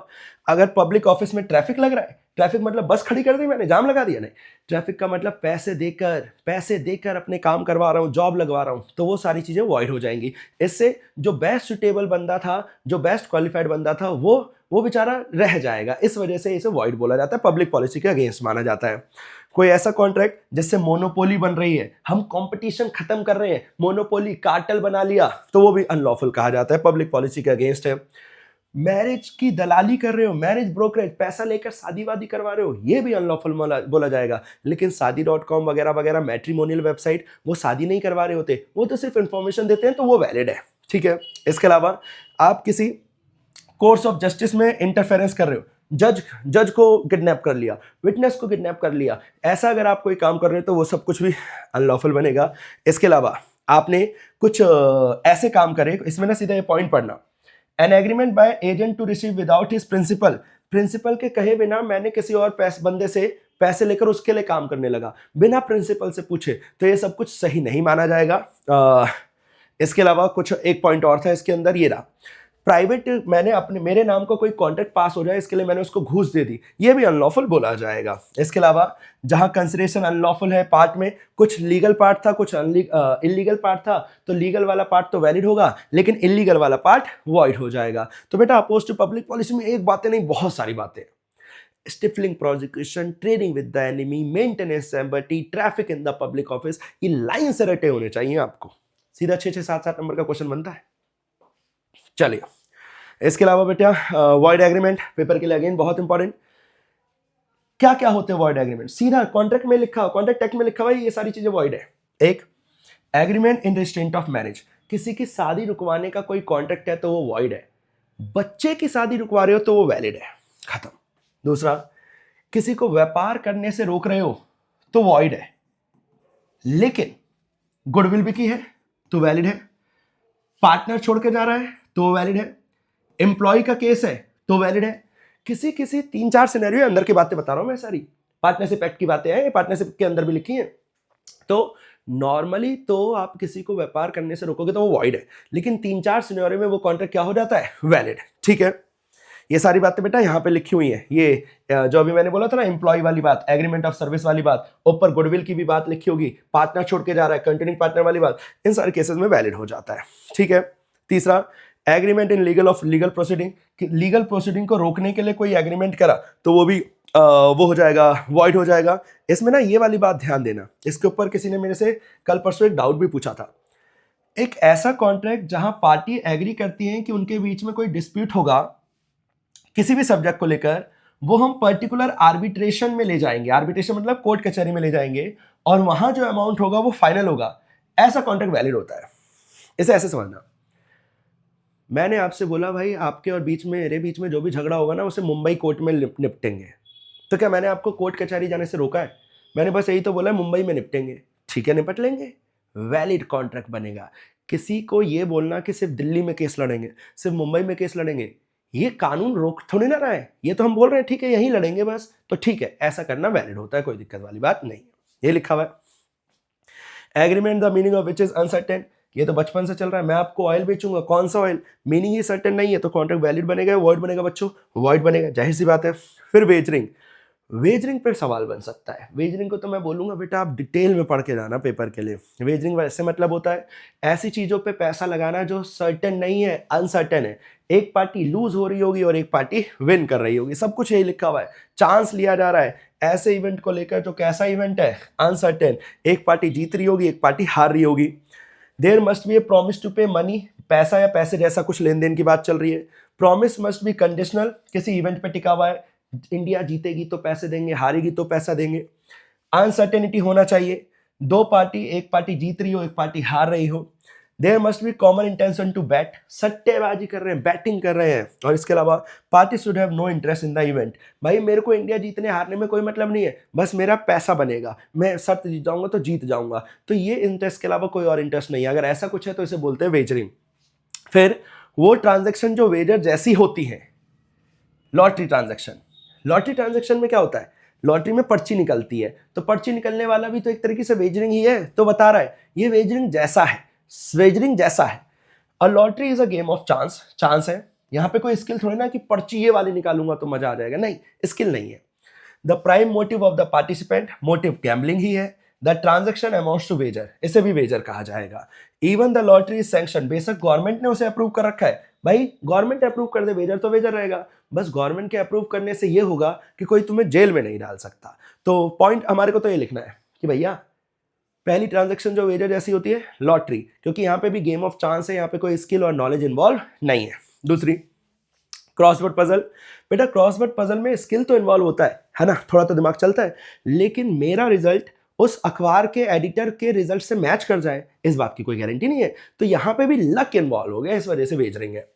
अगर पब्लिक ऑफिस में ट्रैफिक लग रहा है, ट्रैफिक मतलब बस खड़ी कर दी मैंने, जाम लगा दिया, नहीं, ट्रैफिक का मतलब पैसे देकर अपने काम करवा रहा हूं, जॉब लगवा रहा हूं, तो वो सारी चीजें वॉइड हो जाएंगी। इससे जो बेस्ट सुटेबल बंदा था, जो बेस्ट क्वालिफाइड बंदा था, वो वो बेचारा रह जाएगा। इस वजह से इसे वॉइड बोला जाता है, पब्लिक पॉलिसी के अगेंस्ट माना जाता है। कोई ऐसा कॉन्ट्रैक्ट जिससे मोनोपोली बन रही है, हम कंपटीशन खत्म कर रहे हैं, मोनोपोली कार्टेल बना लिया, तो वो भी अनलॉफुल कहा जाता है, पब्लिक पॉलिसी के अगेंस्ट है। मैरिज की दलाली कर रहे हो, मैरिज ब्रोकरेज, पैसा लेकर शादी वादी करवा रहे हो, ये भी अनलॉफुल बोला जाएगा। लेकिन शादी.com वगैरह वगैरह मैट्रिमोनियल वेबसाइट, वो शादी नहीं करवा रहे होते, वो तो सिर्फ इंफॉर्मेशन देते हैं, तो वो वैलिड है, ठीक है। इसके अलावा आप किसी कोर्स ऑफ जस्टिस में इंटरफेरेंस कर रहे हो, जज को किडनैप कर लिया, विटनेस को किडनैप कर लिया, ऐसा अगर आप कोई काम कर रहे हो तो वो सब कुछ भी अनलॉफुल बनेगा। इसके अलावा आपने कुछ ऐसे काम करे, इसमें ना सीधा ये पॉइंट पढ़ना, an agreement by agent to receive without his principal के कहे बिना मैंने किसी और बंदे से पैसे लेकर उसके लिए काम करने लगा, बिना प्रिंसिपल से पूछे, तो ये सब कुछ सही नहीं माना जाएगा। इसके अलावा कुछ एक पॉइंट और था इसके अंदर, ये रहा, प्राइवेट, मैंने मेरे नाम का कोई कॉन्ट्रैक्ट पास हो जाए, इसके लिए मैंने उसको घूस दे दी, ये भी अनलॉफुल बोला जाएगा। इसके अलावा जहां कंसिडरेशन अनलॉफुल है, पार्ट में कुछ लीगल पार्ट था, कुछ इलीगल पार्ट था, तो लीगल वाला पार्ट तो वैलिड होगा, लेकिन इलीगल वाला पार्ट वॉइड हो जाएगा। तो बेटा अपोज टू पब्लिक पॉलिसी में एक बातें नहीं, बहुत सारी बातें, stifling prosecution, trading with the enemy, maintenance एम्बर्टी, traffic in the public office, ये लाइन से रटे होने चाहिए आपको, सीधा 6-6, 7-7 नंबर का क्वेश्चन बनता है। चलिए, इसके अलावा बेटा वॉइड एग्रीमेंट पेपर के लिए अगेन बहुत इंपॉर्टेंट, क्या क्या होते हैं वॉइड एग्रीमेंट, सीधा कॉन्ट्रैक्ट में लिखा, कॉन्ट्रैक्ट एक्ट में लिखा हुआ है, ये सारी चीजें वॉइड है। एक, agreement in restraint of marriage, किसी की शादी रुकवाने का कोई कॉन्ट्रैक्ट है तो वो वॉइड है, बच्चे की शादी रुकवा रहे हो तो वो वैलिड है, खत्म। दूसरा, किसी को व्यापार करने से रोक रहे हो तो वॉइड है, लेकिन गुडविल भी की है तो वैलिड है, पार्टनर छोड़ के जा रहा है तो वैलिड है, एम्प्लॉय का केस है तो वैलिड है। किसी 3-4 सिनेरियो अंदर की बातें बता रहा हूं मैं, सारी पार्टनरशिप एक्ट की बातें हैं, पार्टनरशिप के अंदर भी लिखी हैं। तो नॉर्मली तो आप किसी को व्यापार करने से रोकोगे तो वो वॉइड है, लेकिन 3-4 सिनेरियो में वो कॉन्ट्रैक्ट क्या हो जाता है, वैलिड, ठीक है। ये सारी बातें बेटा यहाँ पे लिखी हुई हैं, ये जो अभी मैंने बोला था ना एम्प्लॉय वाली बात, एग्रीमेंट ऑफ सर्विस वाली बात, ऊपर गुडविल की भी बात लिखी होगी, पार्टनर छोड़ के जा रहा है, कंटिन्यूइंग पार्टनर वाली बात, इन सारे केसेस में वैलिड हो जाता है, ठीक है। तीसरा, agreement in legal proceeding, legal proceeding को रोकने के लिए कोई एग्रीमेंट करा तो वो भी वो हो जाएगा, वॉइड हो जाएगा। इसमें ना ये वाली बात ध्यान देना, इसके ऊपर किसी ने मेरे से कल परसों एक डाउट भी पूछा था। एक ऐसा कॉन्ट्रैक्ट जहां पार्टी एग्री करती है कि उनके बीच में कोई डिस्प्यूट होगा किसी भी सब्जेक्ट को लेकर, वो हम पर्टिकुलर आर्बिट्रेशन में ले जाएंगे, आर्बिट्रेशन मतलब कोर्ट कचहरी में ले जाएंगे, और वहां जो अमाउंट होगा वो फाइनल होगा, ऐसा कॉन्ट्रैक्ट वैलिड होता है। इसे ऐसे समझना, मैंने आपसे बोला भाई आपके और बीच में, मेरे बीच में जो भी झगड़ा होगा ना उसे मुंबई कोर्ट में निपटेंगे, तो क्या मैंने आपको कोर्ट कचहरी जाने से रोका है? मैंने बस यही तो बोला है मुंबई में निपटेंगे, ठीक है, निपट लेंगे, वैलिड कॉन्ट्रैक्ट बनेगा। किसी को ये बोलना कि सिर्फ दिल्ली में केस लड़ेंगे, सिर्फ मुंबई में केस लड़ेंगे, ये कानून रोक थोड़ी ना रहा है, ये तो हम बोल रहे हैं ठीक है यहीं लड़ेंगे बस, तो ठीक है, ऐसा करना वैलिड होता है, कोई दिक्कत वाली बात नहीं है, ये लिखा हुआ है। Agreement the meaning of which is uncertain, ये तो बचपन से चल रहा है, मैं आपको ऑयल बेचूंगा, कौन सा ऑयल, मीनिंग ही सर्टेन नहीं है, तो कॉन्ट्रैक्ट वैलिड बनेगा, वॉइड बनेगा बच्चों, वॉइड बनेगा, जाहिर सी बात है। फिर वेजरिंग, वेजरिंग पर सवाल बन सकता है, वेजरिंग को तो मैं बोलूंगा बेटा आप डिटेल में पढ़ के जाना पेपर के लिए। वेजरिंग वैसे मतलब होता है ऐसी चीजों पे पैसा लगाना जो सर्टेन नहीं है, अनसर्टेन है, एक पार्टी लूज हो रही होगी और एक पार्टी विन कर रही होगी, सब कुछ यही लिखा हुआ है, चांस लिया जा रहा है ऐसे इवेंट को लेकर जो कैसा इवेंट है, अनसर्टेन, एक पार्टी जीत रही होगी एक पार्टी हार रही होगी। There must be a promise to pay money, पैसा या पैसे जैसा कुछ लेन देन की बात चल रही है। प्रॉमिस मस्ट बी कंडीशनल, किसी इवेंट पे टिका हुआ है, इंडिया जीतेगी तो पैसे देंगे, हारेगी तो पैसा देंगे। अनसर्टेनिटी होना चाहिए, दो पार्टी, एक पार्टी जीत रही हो एक पार्टी हार रही हो। There must be common intention to bet, सट्टेबाजी कर रहे हैं, बैटिंग कर रहे हैं। और इसके अलावा party should have no interest in the event, भाई मेरे को इंडिया जीतने हारने में कोई मतलब नहीं है, बस मेरा पैसा बनेगा, मैं शर्त जीत जाऊंगा तो जीत जाऊंगा, तो ये इंटरेस्ट के अलावा कोई और इंटरेस्ट नहीं है। अगर ऐसा कुछ है तो इसे बोलते हैं वेजरिंग। फिर वो ट्रांजेक्शन जो वेजर जैसी होती है, लॉटरी ट्रांजेक्शन, लॉटरी ट्रांजेक्शन में क्या होता है, लॉटरी में पर्ची निकलती है, तो पर्ची निकलने वाला भी तो एक तरीके से वेजरिंग ही है, तो बता रहा है ये वेजरिंग जैसा है, वेजरिंग जैसा है। और lottery is a game of chance, chance है, यहाँ पे कोई स्किल थोड़ी ना कि पर्ची ये वाली निकालूंगा तो मजा आ जाएगा, नहीं, स्किल नहीं है। The prime motive of the participant, motive gambling ही है। The transaction amounts to wager, इसे भी वेजर कहा जाएगा। Even the lottery is sanction, बेशक गवर्नमेंट ने उसे अप्रूव कर रखा है, भाई गवर्नमेंट अप्रूव कर दे वेजर तो वेजर रहेगा, बस गवर्नमेंट के अप्रूव करने से ये होगा कि कोई तुम्हें जेल में नहीं डाल सकता। तो पॉइंट हमारे को तो ये लिखना है कि भैया पहली ट्रांजैक्शन जो वेजर जैसी होती है लॉटरी, क्योंकि यहाँ पे भी गेम ऑफ चांस है, यहाँ पे कोई स्किल और नॉलेज इन्वॉल्व नहीं है। दूसरी क्रॉसवर्ड पजल। बेटा क्रॉसवर्ड पजल में स्किल तो इन्वॉल्व होता है ना, थोड़ा तो दिमाग चलता है, लेकिन मेरा रिजल्ट उस अखबार के एडिटर के रिजल्ट से मैच कर जाए इस बात की कोई गारंटी नहीं है। तो यहाँ पे भी लक इन्वॉल्व हो गया, इस वजह से भेज रही है।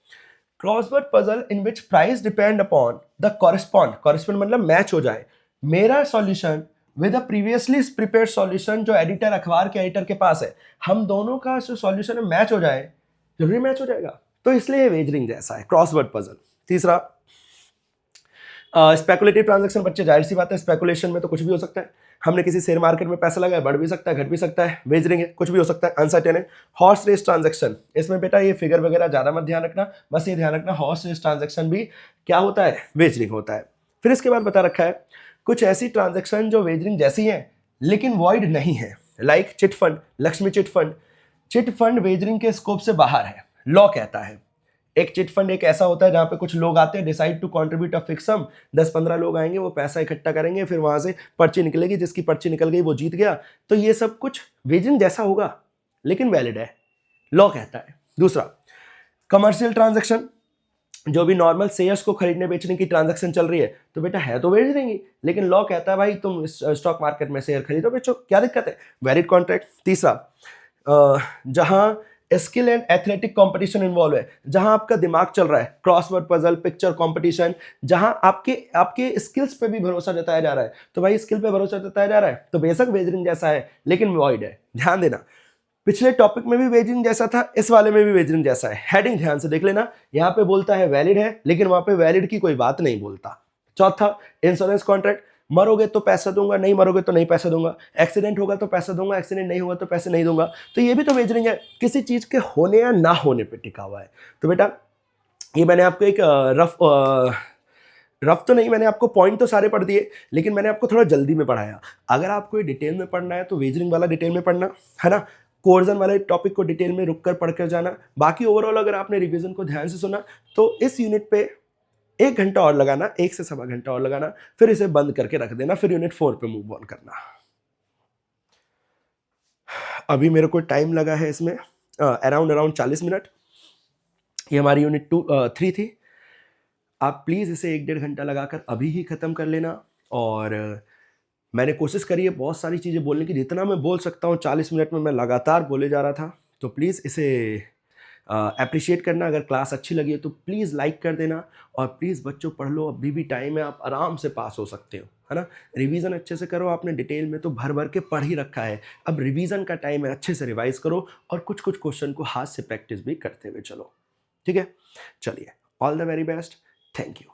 Crossword puzzle in which price depend upon the correspond मतलब मैच हो जाए मेरा solution with a previously prepared solution जो एडिटर अखबार के एडिटर के पास है, हम दोनों का जो सॉल्यूशन है मैच हो जाए, जरूरी मैच हो जाएगा, तो इसलिए वेजरिंग जैसा है क्रॉसवर्ड पजल। तीसरा स्पेकुलेटिव ट्रांजैक्शन। बच्चे जाहिर सी बात है स्पेकुलेशन में तो कुछ भी हो सकता है, हमने किसी शेयर मार्केट में पैसा लगाया, बढ़ भी सकता है घट भी सकता है, वेजरिंग है, कुछ भी हो सकता है, अनसर्टेन है। हॉर्स रेस ट्रांजैक्शन, इसमें बेटा ये फिगर वगैरह ज्यादा मत ध्यान रखना, बस ये ध्यान रखना हॉर्स रेस ट्रांजैक्शन भी क्या होता है, वेजरिंग होता है। फिर इसके बाद बता रखा है कुछ ऐसी ट्रांजैक्शन जो वेजरिंग जैसी है लेकिन वॉइड नहीं है, like chit fund, Lakshmi chit fund. Chit fund wagering के स्कोप से बाहर है, लॉ कहता है। एक चिट फंड एक ऐसा होता है जहां पे कुछ लोग आते हैं, decide to contribute a fix sum, 10-15 लोग आएंगे, वो पैसा इकट्ठा करेंगे, फिर वहां से पर्ची निकलेगी, जिसकी पर्ची निकल गई वो जीत गया। तो ये सब कुछ वेजरिंग जैसा होगा लेकिन वैलिड है, लॉ कहता है। दूसरा कमर्शियल ट्रांजैक्शन, जो भी नॉर्मल शेयर्स को खरीदने बेचने की ट्रांजैक्शन चल रही है, तो बेटा है तो बेच देंगी, लेकिन लॉ कहता है भाई तुम स्टॉक मार्केट में शेयर खरीदो बेचो, क्या दिक्कत है, वैलिड कॉन्ट्रैक्ट। तीसरा जहां skill and athletic competition involve है, जहां आपका दिमाग चल रहा है, क्रॉसवर्ड पजल, पिक्चर कंपटीशन, जहां आपके स्किल्स पे भी भरोसा जताया जा रहा है, तो भाई स्किल पे भरोसा जताया जा रहा है तो बेशक वेजरिंग जैसा है लेकिन वॉइड है, ध्यान देना। पिछले टॉपिक में भी वेजरिंग जैसा था, इस वाले में भी वेजरिंग जैसा है, हेडिंग ध्यान से देख लेना, यहां पे बोलता है वैलिड है लेकिन वहां पे वैलिड की कोई बात नहीं बोलता। चौथा इंश्योरेंस कॉन्ट्रैक्ट, मरोगे तो पैसा दूंगा, नहीं मरोगे तो नहीं पैसा दूंगा, एक्सीडेंट होगा तो पैसा दूंगा, एक्सीडेंट नहीं होगा तो पैसे नहीं दूंगा, तो ये भी तो वेजरिंग है, किसी चीज के होने या ना होने पे टिका हुआ है। तो बेटा ये मैंने आपको एक रफ तो नहीं, मैंने आपको पॉइंट तो सारे पढ़ दिए लेकिन मैंने आपको थोड़ा जल्दी में पढ़ाया। अगर आपको ये डिटेल में पढ़ना है तो वेजरिंग वाला डिटेल में पढ़ना है ना, कोर्जन वाले टॉपिक को डिटेल में रुक कर पढ़ कर जाना। बाकी ओवरऑल अगर आपने रिवीजन को ध्यान से सुना तो इस यूनिट पे 1 घंटा और लगाना, 1 से सवा घंटा और लगाना, फिर इसे बंद करके रख देना, फिर यूनिट 4 पे मूव ऑन करना। अभी मेरे को टाइम लगा है इसमें अराउंड 40 मिनट। ये हमारी यूनिट 3 थी। आप प्लीज़ इसे 1-1.5 घंटा लगाकर अभी ही ख़त्म कर लेना। और मैंने कोशिश करी है बहुत सारी चीज़ें बोलने की, जितना मैं बोल सकता हूँ 40 मिनट में मैं लगातार बोले जा रहा था। तो प्लीज़ इसे अप्रिशिएट करना। अगर क्लास अच्छी लगी है तो प्लीज़ लाइक कर देना, और प्लीज़ बच्चों पढ़ लो, अभी भी टाइम है, आप आराम से पास हो सकते हो, है ना। रिवीजन अच्छे से करो, आपने डिटेल में तो भर भर के पढ़ ही रखा है, अब रिवीजन का टाइम है, अच्छे से रिवाइज करो और कुछ कुछ क्वेश्चन को हाथ से प्रैक्टिस भी करते हुए चलो, ठीक है। चलिए, all the very best, thank you.